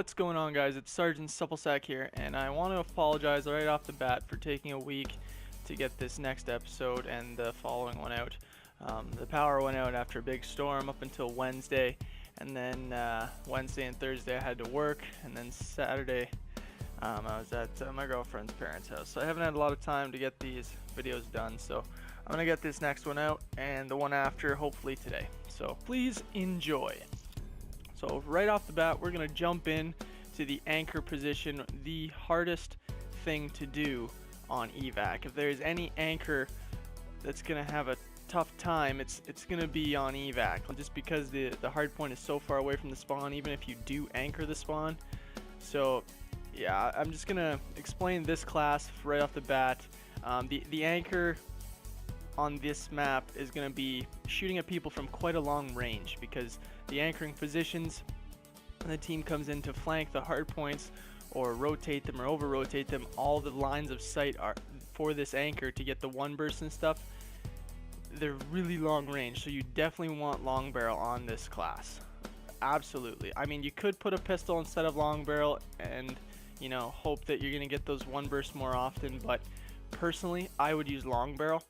What's going on, guys? It's Sergeant Supplesack here, and I want to apologize right off the bat for taking a week to get this next episode and the following one out. The power went out after a big storm up until Wednesday, and then Wednesday and Thursday I had to work, and then Saturday I was at my girlfriend's parents' house. So I haven't had a lot of time to get these videos done, so I'm going to get this next one out and the one after hopefully today. So please enjoy. So right off the bat, we're going to jump in to the anchor position, the hardest thing to do on Evac. If there's any anchor that's going to have a tough time, it's going to be on Evac, just because the hard point is so far away from the spawn, even if you do anchor the spawn. So yeah, I'm just going to explain this class right off the bat. The anchor on this map is going to be shooting at people from quite a long range, because the anchoring positions, when the team comes in to flank the hard points or rotate them or over rotate them, all the lines of sight are for this anchor to get the one burst and stuff. They're really long range, so you definitely want long barrel on this class. Absolutely. I mean, you could put a pistol instead of long barrel and, you know, hope that you're going to get those one bursts more often, but personally I would use long barrel.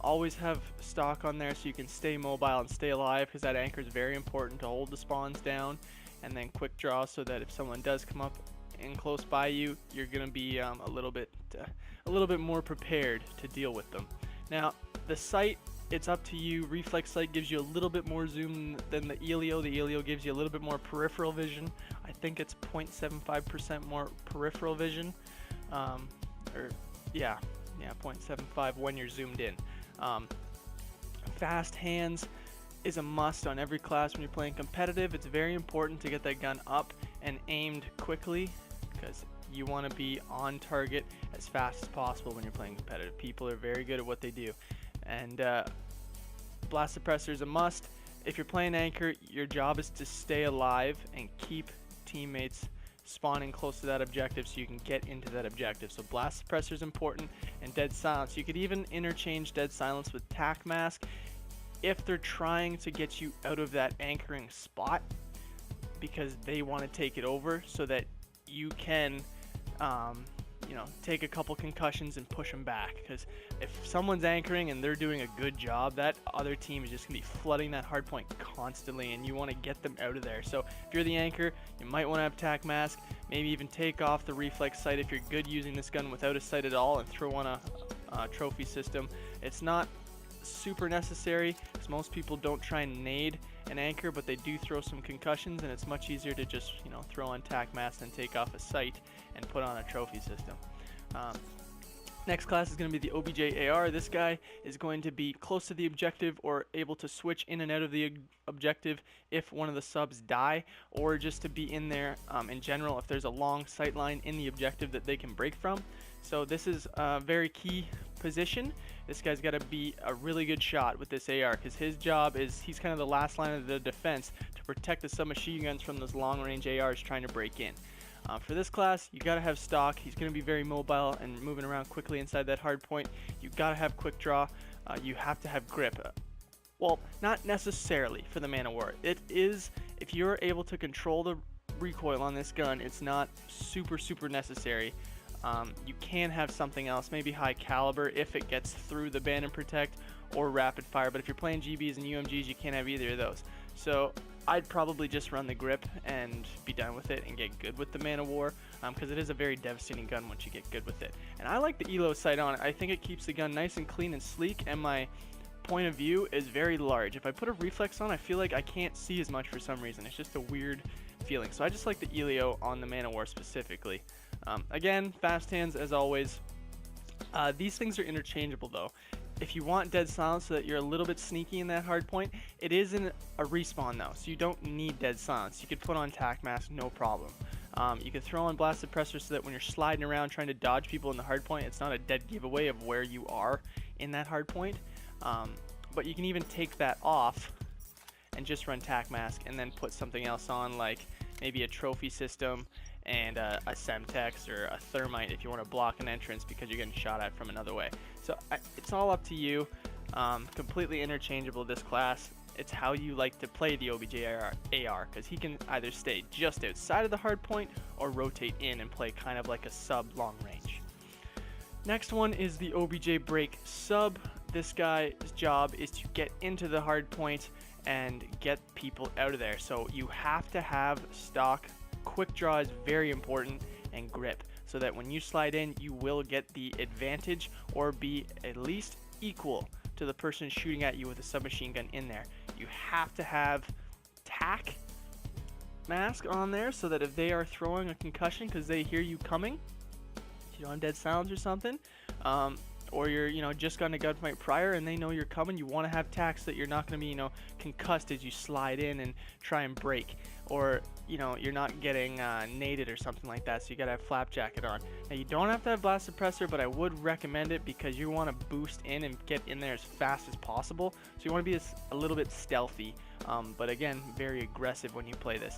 Always have stock on there so you can stay mobile and stay alive, because that anchor is very important to hold the spawns down, and then quick draw so that if someone does come up in close by you, you're going to be a little bit more prepared to deal with them. Now the sight, it's up to you. Reflex sight gives you a little bit more zoom than the ELIO. The ELIO gives you a little bit more peripheral vision. I think it's 0.75% more peripheral vision, yeah, 0.75 when you're zoomed in. Fast hands is a must on every class when you're playing competitive. It's very important to get that gun up and aimed quickly, because you want to be on target as fast as possible when you're playing competitive. People are very good at what they do, and blast suppressor is a must. If you're playing anchor, your job is to stay alive and keep teammates spawning close to that objective so you can get into that objective. So blast suppressor is important, and dead silence. You could even interchange dead silence with tac mask if they're trying to get you out of that anchoring spot, because they want to take it over so that you can take a couple concussions and push them back. Because if someone's anchoring and they're doing a good job, that other team is just going to be flooding that hard point constantly, and you want to get them out of there. So if you're the anchor, you might want to have tac mask, maybe even take off the reflex sight if you're good using this gun without a sight at all, and throw on a trophy system. It's not super necessary, because most people don't try and nade an anchor, but they do throw some concussions, and it's much easier to just throw on tac mask and take off a sight and put on a trophy system. Next class is going to be the OBJ AR. This guy is going to be close to the objective or able to switch in and out of the objective if one of the subs die, or just to be in there in general if there's a long sight line in the objective that they can break from. So this is a very key position. This guy's got to be a really good shot with this AR, because his job is, he's kind of the last line of the defense to protect the submachine guns from those long range ARs trying to break in. For this class, you got to have stock. He's going to be very mobile and moving around quickly inside that hard point. You got to have quick draw. You have to have grip. Well, not necessarily for the Man of War. It is, if you're able to control the recoil on this gun, it's not super necessary. You can have something else, maybe high caliber if it gets through the band and protect, or rapid fire. But if you're playing GBs and UMGs, you can't have either of those. So I'd probably just run the grip and be done with it and get good with the Man of War, because it is a very devastating gun once you get good with it. And I like the ELO sight on it. I think it keeps the gun nice and clean and sleek, and my point of view is very large. If I put a reflex on, I feel like I can't see as much for some reason. It's just a weird feeling. So I just like the ELO on the Man of War specifically. Again, fast hands as always. These things are interchangeable though. If you want dead silence so that you're a little bit sneaky in that hard point, it isn't a respawn though, so you don't need dead silence. You could put on tac mask, no problem. You could throw on blast suppressor so that when you're sliding around trying to dodge people in the hard point, it's not a dead giveaway of where you are in that hard point. But you can even take that off and just run tac mask, and then put something else on, like maybe a trophy system and a Semtex or a thermite if you want to block an entrance because you're getting shot at from another way. So it's all up to you. Completely interchangeable this class. it's how you like to play the OBJ AR, because he can either stay just outside of the hard point or rotate in and play kind of like a sub long range. Next one is the OBJ break sub. This guy's job is to get into the hard point and get people out of there. So you have to have stock. Quick draw is very important, and grip, so that when you slide in, you will get the advantage or be at least equal to the person shooting at you with a submachine gun in there. You have to have tac mask on there, so that if they are throwing a concussion because they hear you coming, you know, on dead silence or something, or you're, you know, just gotten a gunfight prior and they know you're coming, you want to have tac so that you're not going to be, you know, concussed as you slide in and try and break, or, you know, you're not getting naded or something like that, so you got to have flap jacket on. Now, you don't have to have blast suppressor, but I would recommend it because you want to boost in and get in there as fast as possible, so you want to be a little bit stealthy, but again, very aggressive when you play this.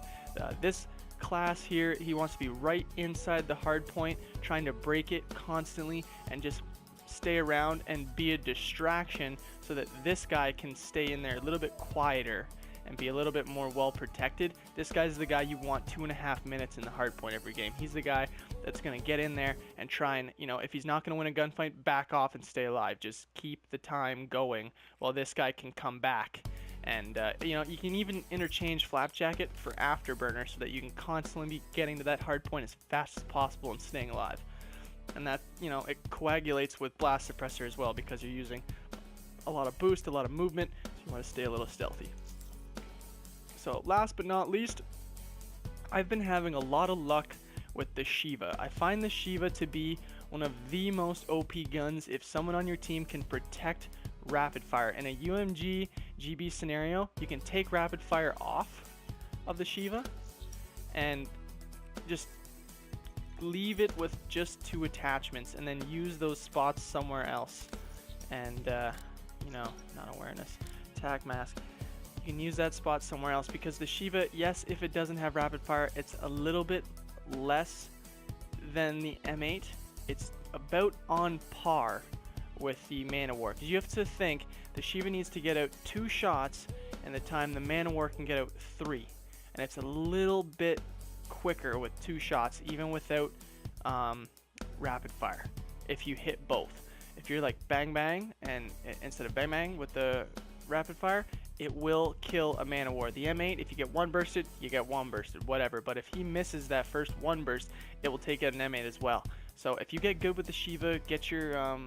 This class here, he wants to be right inside the hard point, trying to break it constantly and just stay around and be a distraction, so that this guy can stay in there a little bit quieter and be a little bit more well protected. This guy's the guy you want 2.5 minutes in the hard point every game. He's the guy that's going to get in there and try and, you know, if he's not going to win a gunfight, back off and stay alive. Just keep the time going while this guy can come back. And, you know, you can even interchange flap jacket for afterburner, so that you can constantly be getting to that hard point as fast as possible and staying alive. And that, you know, it coagulates with blast suppressor as well, because you're using a lot of boost, a lot of movement, so you want to stay a little stealthy. So last but not least, I've been having a lot of luck with the Shiva. I find the Shiva to be one of the most OP guns if someone on your team can protect rapid fire. In a UMG GB scenario, you can take rapid fire off of the Shiva and just leave it with just 2 attachments, and then use those spots somewhere else. And you know, not awareness, tac mask, you can use that spot somewhere else, because the Shiva, yes, if it doesn't have rapid fire, it's a little bit less than the M8. It's about on par with the Man of War, because you have to think the Shiva needs to get out 2 shots in the time the Man of War can get out 3, and it's a little bit quicker with 2 shots, even without rapid fire, if you hit both. If you're like bang bang, and instead of bang bang with the rapid fire, it will kill a Man of War. The M8, if you get 1 bursted, you get 1 bursted, whatever, but if he misses that first 1 burst, it will take out an M8 as well. So if you get good with the Shiva, get your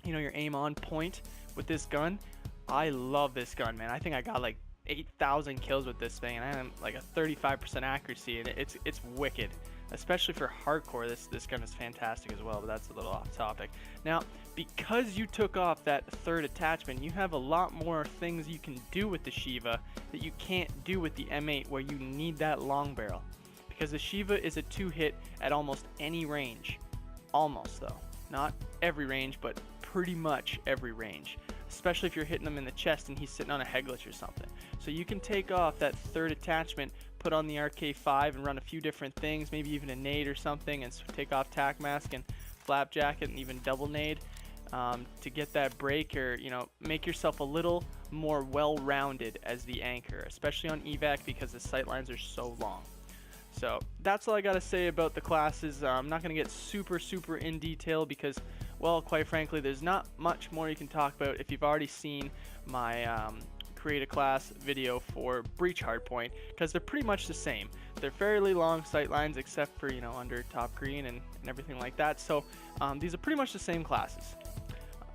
you know, your aim on point with this gun. I love this gun, man. I think I got like 8,000 kills with this thing, and I am like a 35% accuracy, and it's wicked, especially for hardcore. This gun is fantastic as well, but that's a little off topic. Now, because you took off that 3rd attachment, you have a lot more things you can do with the Shiva that you can't do with the M8, where you need that long barrel, because the Shiva is a 2-hit at almost any range. Almost, though, not every range, but pretty much every range, especially if you're hitting him in the chest and he's sitting on a Heglitch or something. So you can take off that 3rd attachment, put on the RK5 and run a few different things, maybe even a nade or something, and take off tac mask and flap jacket and even double nade to get that break, or, you know, make yourself a little more well-rounded as the anchor, especially on evac, because the sight lines are so long. So that's all I gotta say about the classes. I'm not gonna get super in detail, because, well, quite frankly, there's not much more you can talk about if you've already seen my create a class video for Breach HardPoint, because they're pretty much the same. They're fairly long sight lines, except for, you know, under top green and everything like that. So these are pretty much the same classes.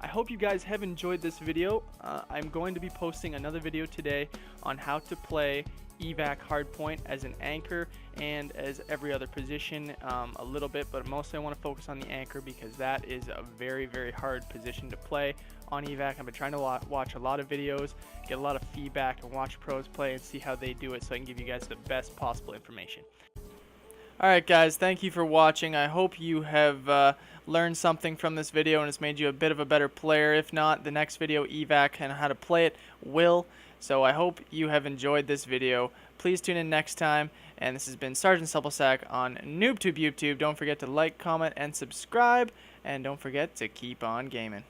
I hope you guys have enjoyed this video. I'm going to be posting another video today on how to play Evac HardPoint as an anchor and as every other position a little bit, but mostly I want to focus on the anchor, because that is a very hard position to play on Evac. I've been trying to watch a lot of videos, get a lot of feedback, and watch pros play and see how they do it, so I can give you guys the best possible information. Alright guys, thank you for watching. I hope you have learned something from this video and it's made you a bit of a better player. If not, the next video, Evac and how to play it, will. So I hope you have enjoyed this video. Please tune in next time. And this has been Sergeant Supplesack on NoobToobYoobToob. Don't forget to like, comment, and subscribe. And don't forget to keep on gaming.